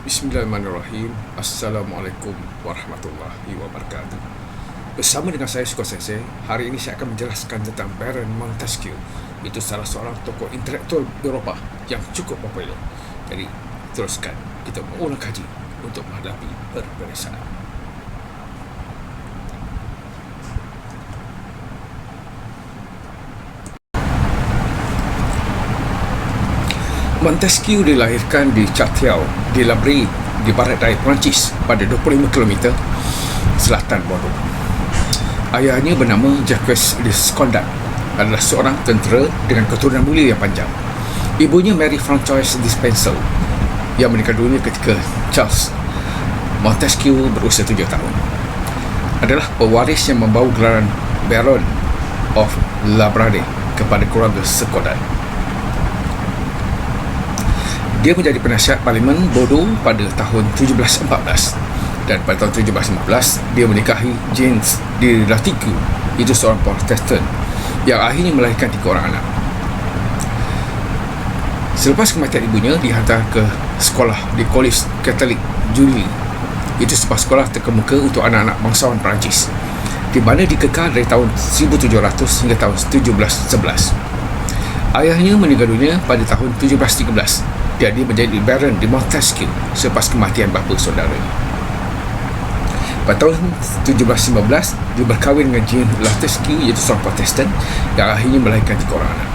Bismillahirrahmanirrahim. Assalamualaikum warahmatullahi wabarakatuh. Bersama dengan saya, Suko Sensei, hari ini saya akan menjelaskan tentang Baron Montesquieu. Itu salah seorang tokoh intelektual Eropah yang cukup popular. Jadi, teruskan kita mengulang kaji untuk menghadapi perbezaan. Montesquieu dilahirkan di Château de la Brie di barat daya Perancis pada 25 km selatan Bordeaux. Ayahnya bernama Jacques de Scondat, adalah seorang tentera dengan keturunan mulia yang panjang. Ibunya Mary Francoise Despenzel yang meninggal dunia ketika Charles Montesquieu berusia 7 tahun. Adalah pewaris yang membawa gelaran Baron of Labrador kepada keluarga Scondat. Dia menjadi penasihat Parlimen Bordeaux pada tahun 1714 dan pada tahun 1715 dia menikahi James de Latigue, itu seorang Protestan yang akhirnya melahirkan 3 orang anak. Selepas kematian ibunya, dihantar ke sekolah di Collège Catholique Julie, itu sebuah sekolah terkemuka untuk anak-anak bangsawan Perancis, di mana dikekal dari tahun 1700 hingga tahun 1711. Ayahnya meninggal dunia pada tahun 1713. Dia menjadi Baron de Montesquieu selepas kematian bapa saudaranya. Pada tahun 1715, dia berkahwin dengan Jean Montesquieu, iaitu seorang Protestan yang akhirnya melahirkan 3 orang anak.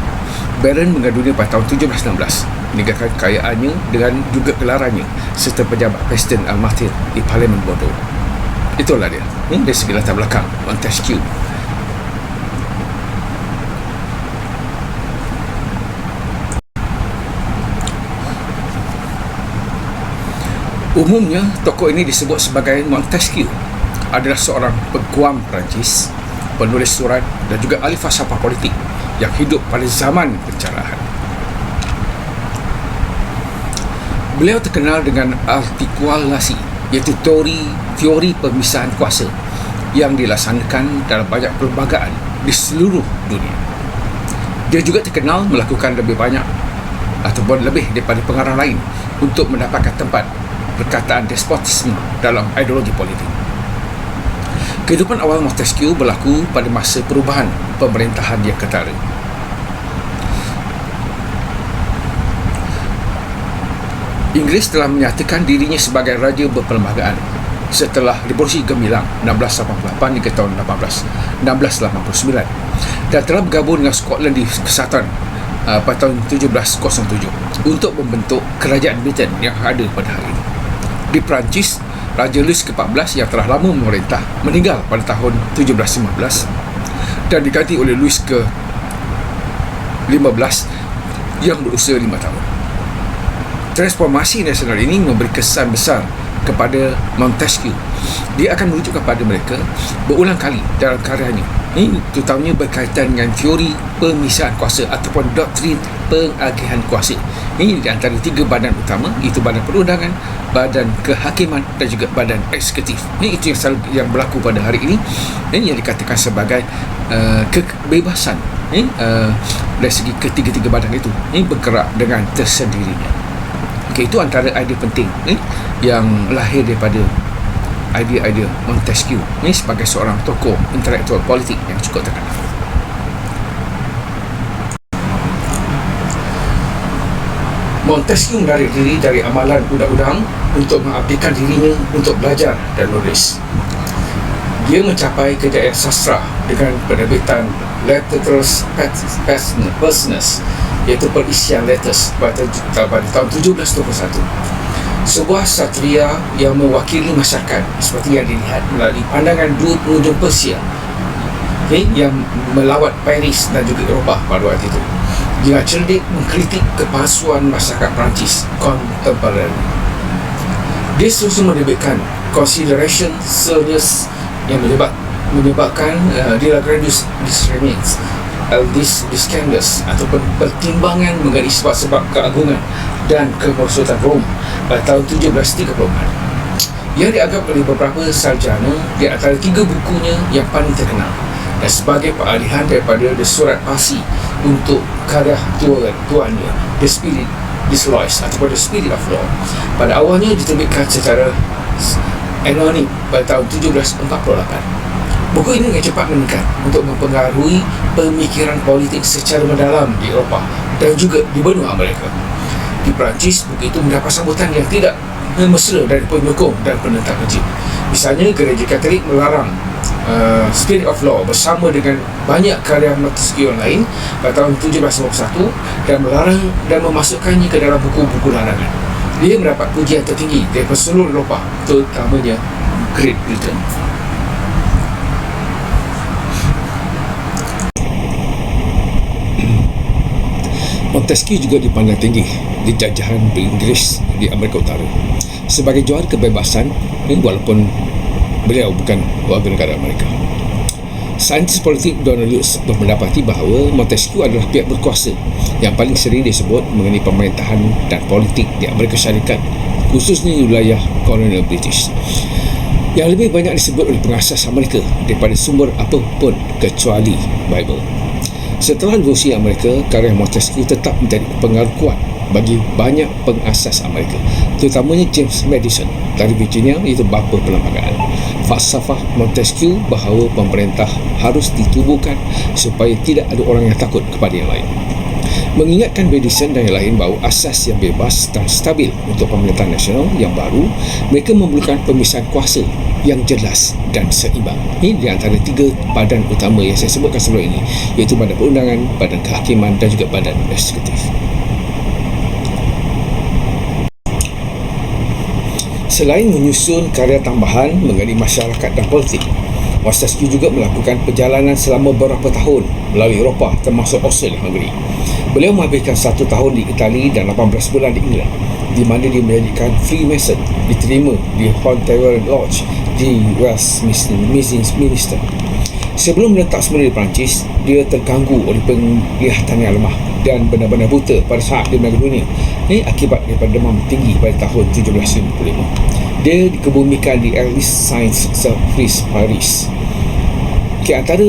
Baron meninggal dunia pada tahun 1716, meninggalkan kekayaannya dengan juga gelarannya serta pejabat Presiden Al-Martyr di Parlimen Bordeaux. Itulah dia, dari segi latar belakang Montesquieu. Umumnya, tokoh ini disebut sebagai Montesquieu. Adalah seorang peguam Perancis, penulis surat dan juga ahli falsafah politik yang hidup pada zaman pencerahan. Beliau terkenal dengan artikulasi, iaitu teori pemisahan kuasa yang dilaksanakan dalam banyak perlembagaan di seluruh dunia. Dia juga terkenal melakukan lebih banyak ataupun lebih daripada pengarah lain untuk mendapatkan tempat perkataan despotisme dalam ideologi politik. Kehidupan awal Montesquieu berlaku pada masa perubahan pemerintahan yang ketara. Inggris telah menyatakan dirinya sebagai raja berperlembagaan setelah Revolusi Gemilang 1688 hingga tahun 1689 dan telah bergabung dengan Scotland di Kesatuan pada tahun 1707 untuk membentuk kerajaan Britain yang ada pada hari ini. Di Perancis, Raja Louis ke-14 yang telah lama memerintah meninggal pada tahun 1715 dan diganti oleh Louis ke-15 yang berusia 5 tahun. Transformasi nasional ini memberi kesan besar kepada Montesquieu. Dia akan merujuk kepada mereka berulang kali dalam karyanya. Ini terutamanya berkaitan dengan teori pemisahan kuasa ataupun doktrin pengagihan kuasa. Ini di antara 3 badan utama, iaitu badan perundangan, badan kehakiman dan juga badan eksekutif. Ini itu yang berlaku pada hari ini. Ini yang dikatakan sebagai kebebasan dari segi ketiga-tiga badan itu. Ini bergerak dengan tersendirinya. Okey, itu antara idea penting yang lahir daripada idea-idea Montesquieu ini sebagai seorang tokoh intelektual politik yang cukup terkenal. Montesquieu menarik diri dari amalan undang-undang untuk mengabdikan dirinya untuk belajar dan menulis. Dia mencapai kejayaan sastra dengan penerbitan Letters Persones, iaitu perisian letters pada tahun 1721. Sebuah satria yang mewakili masyarakat seperti yang dilihat melalui pandangan 2 pengunjung Persia yang melawat Paris dan juga Eropah pada waktu itu. Dia cerdik mengkritik kepalsuan masyarakat Perancis kontemporer. Dia seterusnya menerbitkan Consideration Serious yang menyebabkan Dilagradus Discernements Discandus ataupun pertimbangan mengenai sebab-sebab keagungan dan kemerosotan Rom pada tahun 1734 yang dianggap oleh beberapa sarjana di antara 3 bukunya yang paling terkenal dan sebagai peralihan daripada surat Parsi untuk karya tuannya, The Spirit Laws ataupun The Spirit of Law. Pada awalnya diterbitkan secara anonim pada tahun 1748. Buku ini dengan cepat meningkat untuk mempengaruhi pemikiran politik secara mendalam di Eropah dan juga di benua Amerika. Di Perancis, buku itu mendapat sambutan yang tidak mesra dari penyokong dan penentang rejim. Misalnya, Gereja Katolik melarang Spirit of Law bersama dengan banyak karya Montesquieu yang lain pada tahun 1751 dan melarang dan memasukkannya ke dalam buku-buku larangan. Dia mendapat pujian tertinggi daripada seluruh Eropah, terutamanya Great Britain. Montesquieu juga dipandang tinggi di jajahan Inggris di Amerika Utara sebagai juara kebebasan, walaupun beliau bukan warga negara Amerika. Saintis politik Donald Lutz berpendapati bahawa Montesquieu adalah pihak berkuasa yang paling sering disebut mengenai pemerintahan dan politik di Amerika Syarikat, khususnya di wilayah kolonial British, yang lebih banyak disebut oleh pengasas Amerika daripada sumber apapun kecuali Bible. Setelah revolusi Amerika, karya Montesquieu tetap menjadi pengaruh kuat bagi banyak pengasas Amerika, terutamanya James Madison dari Virginia, iaitu bapa perlembagaan. Falsafah Montesquieu bahawa pemerintah harus ditubuhkan supaya tidak ada orang yang takut kepada yang lain, mengingatkan Madison dan yang lain bahawa asas yang bebas dan stabil untuk pemerintahan nasional yang baru, mereka memerlukan pemisahan kuasa yang jelas dan seimbang. Ini di antara 3 badan utama yang saya sebutkan sebelum ini, iaitu Badan Perundangan, Badan Kehakiman dan juga Badan Eksekutif. Selain menyusun karya tambahan mengenai masyarakat dan politik, Montesquieu juga melakukan perjalanan selama beberapa tahun melalui Eropah termasuk Austria dan Hungary. Beliau menghabiskan 1 tahun di Itali dan 18 bulan di England, di mana dia menjadikan Freemason, diterima di Hohenzollern Lodge di Westminster. Sebelum menetap semula di Perancis, dia terganggu oleh penglihatan yang lemah dan benar-benar buta pada saat dia meninggal dunia. Ini akibat daripada demam tinggi pada tahun 1755. Dia dikebumikan di Elis Saint-Sulpice, Paris. Antara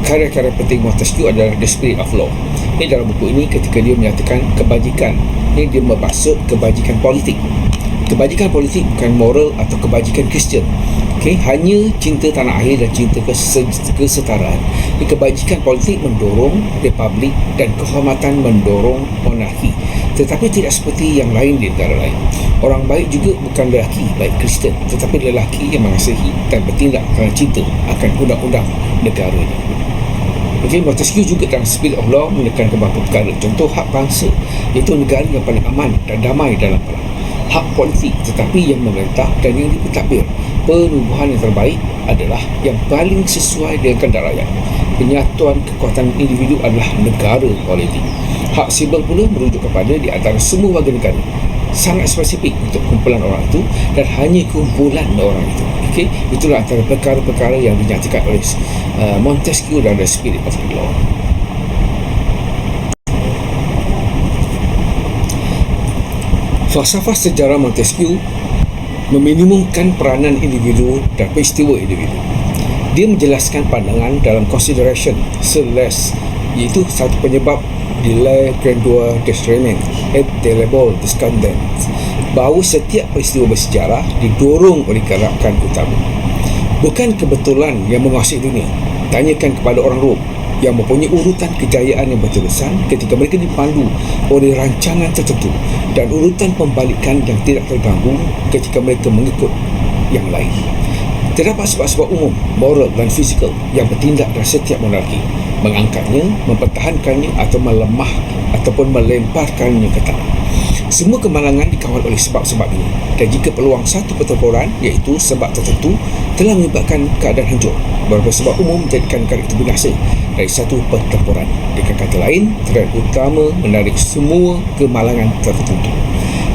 karya-karya penting Montesquieu adalah The Spirit of Law. Ini dalam buku ini ketika dia menyatakan kebajikan, ini dia bermaksud kebajikan politik. Kebajikan politik bukan moral atau kebajikan Kristian. Hanya cinta tanah air dan cinta kesetaraan. Kebajikan politik mendorong republik dan kehormatan mendorong monarki, tetapi tidak seperti yang lain di negara lain. Orang baik juga bukan lelaki baik Kristian, tetapi lelaki yang mengasihi dan bertindak kerana cinta akan undang-undang negaranya. Montesquieu juga dalam Spirit of Law menekan beberapa perkara. Contoh, hak bangsa, iaitu negara yang paling aman dan damai dalam perang. Hak politik, tetapi yang memerintah dan yang dipertakbir. Penubuhan yang terbaik adalah yang paling sesuai dengan kehendak rakyat. Penyatuan kekuatan individu adalah negara politik. Hak sibel pula merujuk kepada di antara semua warga negara. Sangat spesifik untuk kumpulan orang itu dan hanya kumpulan orang itu. Itulah antara perkara-perkara yang dinyatakan oleh Montesquieu dan The Spirit of the Law. Falsafah sejarah Montesquieu meminimumkan peranan individu dan peristiwa individu. Dia menjelaskan pandangan dalam consideration seles, iaitu satu penyebab de la grandeur des remèdes et de l'ébol descendants, bahawa setiap peristiwa bersejarah didorong oleh gerakan utama. Bukan kebetulan yang menguasai dunia. Tanyakan kepada orang Rom yang mempunyai urutan kejayaan yang berterusan ketika mereka dipandu oleh rancangan tertentu dan urutan pembalikan yang tidak terganggu ketika mereka mengikut yang lain. Terdapat sebab-sebab umum, moral dan fizikal yang bertindak dalam setiap monarki, mengangkatnya, mempertahankannya atau melemah ataupun melemparkannya ke tanah. Semua kemalangan dikawal oleh sebab-sebab ini, dan jika peluang satu pertempuran, iaitu sebab tertentu, telah menyebabkan keadaan hancur, beberapa sebab umum menjadikan negara itu binasa dari satu pertempuran. Dengan kata lain, trend utama menarik semua kemalangan tertentu.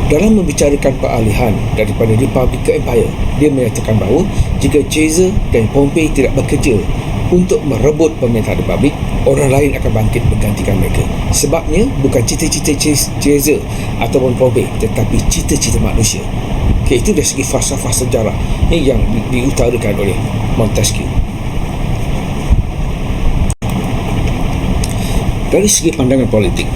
Dalam membicarakan peralihan daripada Republik ke Empire, dia menyatakan bahawa jika Caesar dan Pompey tidak bekerja untuk merebut pemerintahan Republik, orang lain akan bangkit menggantikan mereka. Sebabnya bukan cita-cita Caesar ataupun Pompey, tetapi cita-cita manusia. Itu dari segi falsafah sejarah ini yang diutarakan oleh Montesquieu. Dari segi pandangan politik,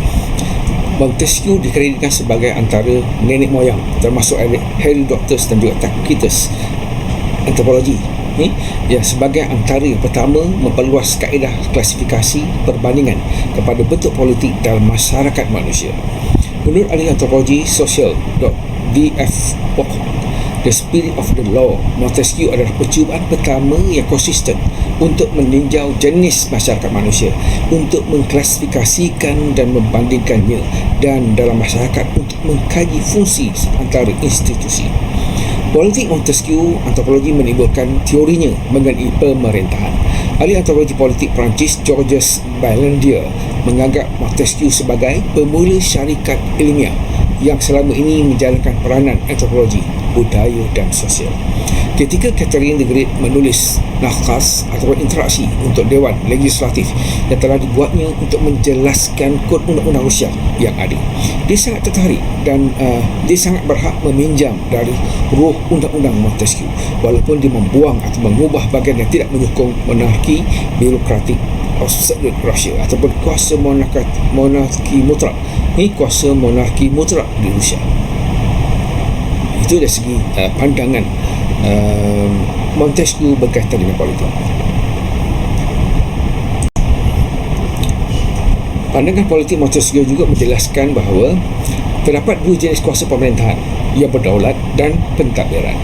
Montesquieu dikreditkan sebagai antara nenek moyang termasuk Herodotus dan juga Tacitus antropologi yang sebagai antara yang pertama memperluas kaedah klasifikasi perbandingan kepada bentuk politik dalam masyarakat manusia. Menurut ahli antropologi sosial D.F. Pocock, The Spirit of the Law, Montesquieu adalah percubaan pertama yang konsisten untuk meninjau jenis masyarakat manusia, untuk mengklasifikasikan dan membandingkannya, dan dalam masyarakat untuk mengkaji fungsi antara institusi. Politik Montesquieu antropologi menimbulkan teorinya mengenai pemerintahan. Ahli antropologi politik Perancis Georges Ballandier menganggap Montesquieu sebagai pemula syarikat ilmiah yang selama ini menjalankan peranan antropologi, budaya dan sosial. Ketika Catherine the Great menulis nakas atau interaksi untuk Dewan Legislatif yang telah dibuatnya untuk menjelaskan kod undang-undang Rusia yang ada, dia sangat tertarik dan dia sangat berhak meminjam dari ruh undang-undang Montesquieu, walaupun dia membuang atau mengubah bahagian yang tidak menyokong monarki birokratik absolute Rusia ataupun kuasa monarki mutlak. Ini kuasa monarki mutlak di Rusia. Itu dari segi pandangan Montesquieu berkaitan dengan politik. Pandangan politik Montesquieu juga menjelaskan bahawa terdapat dua jenis kuasa pemerintahan, yang berdaulat dan pentadbiran.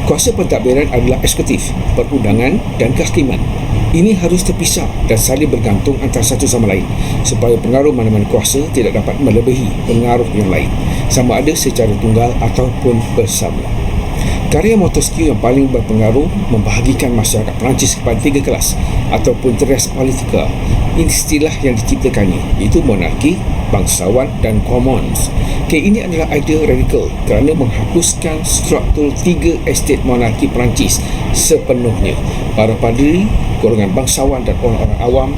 Kuasa pentadbiran adalah eksekutif, perundangan dan kehakiman. Ini harus terpisah dan saling bergantung antara satu sama lain supaya pengaruh mana-mana kuasa tidak dapat melebihi pengaruh yang lain, sama ada secara tunggal ataupun bersama. Karya Montesquieu yang paling berpengaruh membahagikan masyarakat Perancis kepada tiga kelas ataupun tres politika. Istilah yang diciptakannya iaitu monarki, bangsawan dan commons. Ini adalah idea radikal kerana menghapuskan struktur tiga estet monarki Perancis sepenuhnya. Para padri, golongan bangsawan dan orang-orang awam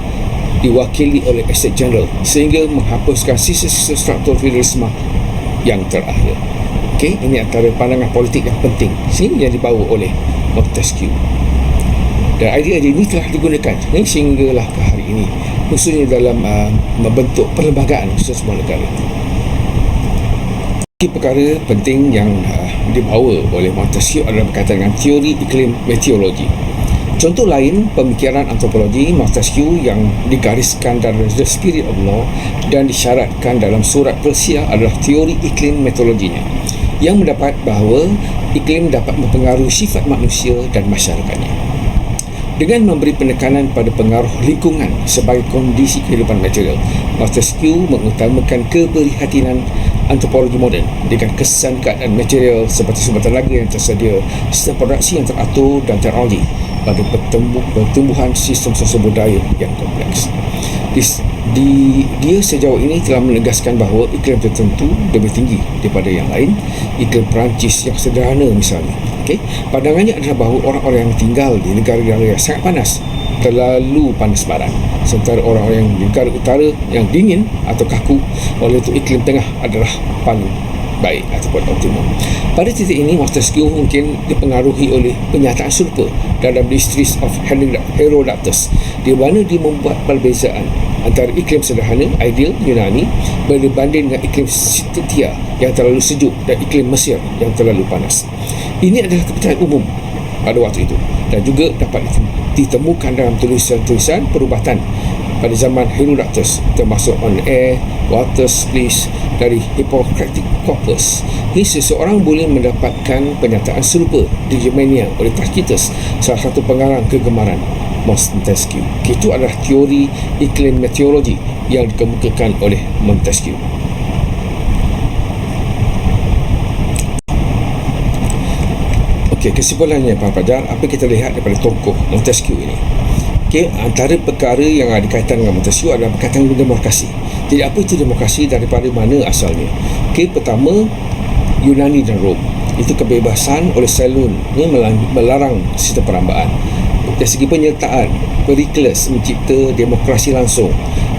diwakili oleh estet general, sehingga menghapuskan sisa-sisa struktur feudalisme yang terakhir. Ini antara pandangan politik yang penting yang dibawa oleh Montesquieu. Dan idea-idea ini telah digunakan sehinggalah ke hari ini, khususnya dalam membentuk perlembagaan sesebuah negara. Perkara penting yang dibawa oleh Montesquieu adalah berkaitan dengan teori iklim meteorologi. Contoh lain pemikiran antropologi Montesquieu yang digariskan dalam The Spirit of Law dan disyaratkan dalam surat Persia adalah teori iklim meteorologinya, yang mendapat bahawa iklim dapat mempengaruhi sifat manusia dan masyarakatnya. Dengan memberi penekanan pada pengaruh lingkungan sebagai kondisi kehidupan material, Montesquieu mengutamakan keprihatinan antropologi moden dengan kesan keadaan material seperti sumber tenaga yang tersedia, sistem produksi yang teratur dan teknologi pada pertumbuhan sistem sosial budaya yang kompleks. Dia sejauh ini telah menegaskan bahawa iklim tertentu lebih tinggi daripada yang lain. Iklim Perancis yang sederhana misalnya, pandangannya adalah bahawa orang-orang yang tinggal di negara-negara yang sangat panas terlalu panas barat, sementara orang-orang yang di negara utara yang dingin atau kaku, oleh itu iklim tengah adalah paling baik ataupun optimum. Pada titik ini Montesquieu mungkin dipengaruhi oleh penyataan serupa dalam The Histories of Herodotus, di mana dia membuat perbezaan antara iklim sederhana ideal Yunani berbanding dengan iklim Scythia yang terlalu sejuk dan iklim Mesir yang terlalu panas. Ini adalah kepercayaan umum pada waktu itu dan juga dapat ditemukan dalam tulisan-tulisan perubatan pada zaman Herodotus, termasuk On Air, Water's Please dari Hippocratic Corpus. Ini seseorang boleh mendapatkan pernyataan serupa di Germania oleh Tacitus, salah satu pengarang kegemaran Montesquieu. Itu adalah teori iklim meteorologi yang dikemukakan oleh Montesquieu. Kesimpulannya para pelajar, apa kita lihat daripada tokoh Montesquieu ini? Antara perkara yang ada kaitan dengan Montesquieu adalah berkaitan dengan demokrasi. Jadi apa itu demokrasi, daripada mana asalnya? Pertama, Yunani dan Rom. Itu kebebasan oleh Solon melarang sistem perambaan. Dari segi penyertaan, Pericles mencipta demokrasi langsung.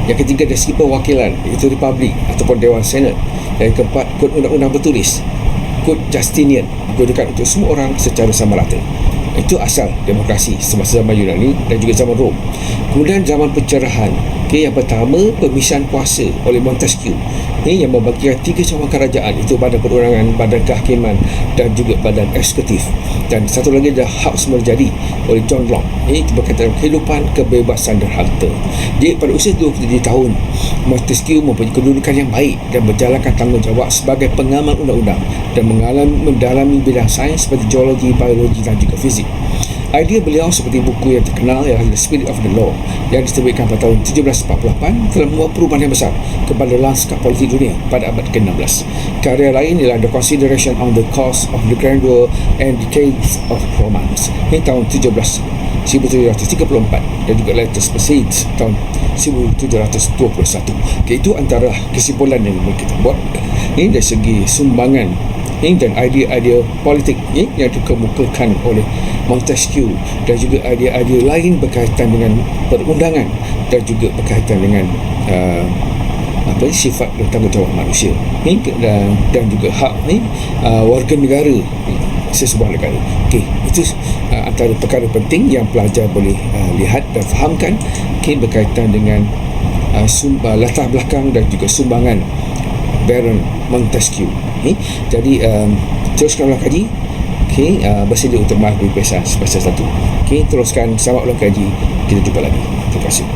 Yang ketiga, dari segi perwakilan, iaitu republik ataupun Dewan Senat. Yang keempat, kod undang-undang bertulis, kod Justinian, digunakan untuk semua orang secara sama rata. Itu asal demokrasi semasa zaman Yunani dan juga zaman Rom. Kemudian zaman pencerahan, Okay, yang pertama, pemisahan kuasa oleh Montesquieu yang membagikan 3 cawangan kerajaan, itu badan perorangan, badan kehakiman dan juga badan eksekutif. Dan satu lagi adalah hak semula jadi oleh John Locke. Itu berkaitan dengan kehidupan, kebebasan dan harta. Jadi pada usia 27 tahun, Montesquieu mempunyai kedudukan yang baik dan berjalankan tanggungjawab sebagai pengamal undang-undang dan mendalami bidang sains seperti geologi, biologi dan juga fizik. Idea beliau seperti buku yang terkenal ialah The Spirit of the Law yang diterbitkan pada tahun 1748 telah membuat perubahan yang besar kepada lanskap politik dunia pada abad ke-16. Karya lain ialah The Consideration on the Cause of the Grandeur and Decades of Romance tahun 1734 dan juga Letters Pacific tahun 1721. Itu antara kesimpulan yang kita buat dari segi sumbangan dan idea-idea politik yang dikemukakan oleh Montesquieu dan juga idea-idea lain berkaitan dengan perundangan dan juga berkaitan dengan sifat dan tanggungjawab manusia dan juga hak warga negara sesebuah negara. Itu antara perkara penting yang pelajar boleh lihat dan fahamkan berkaitan dengan latar belakang dan juga sumbangan Baron Montesquieu. Jadi teruskan ulang kaji. Bersedia untuk mengambil pesan semester 1. Teruskan, selamat ulang kaji. Kita jumpa lagi. Terima kasih.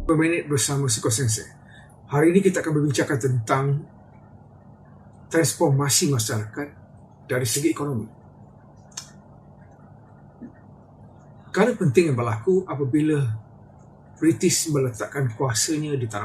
Berminit bersama Siko Sensei. Hari ini kita akan berbincangkan tentang transformasi masyarakat dari segi ekonomi. Perkara penting yang berlaku apabila British meletakkan kuasanya di tanah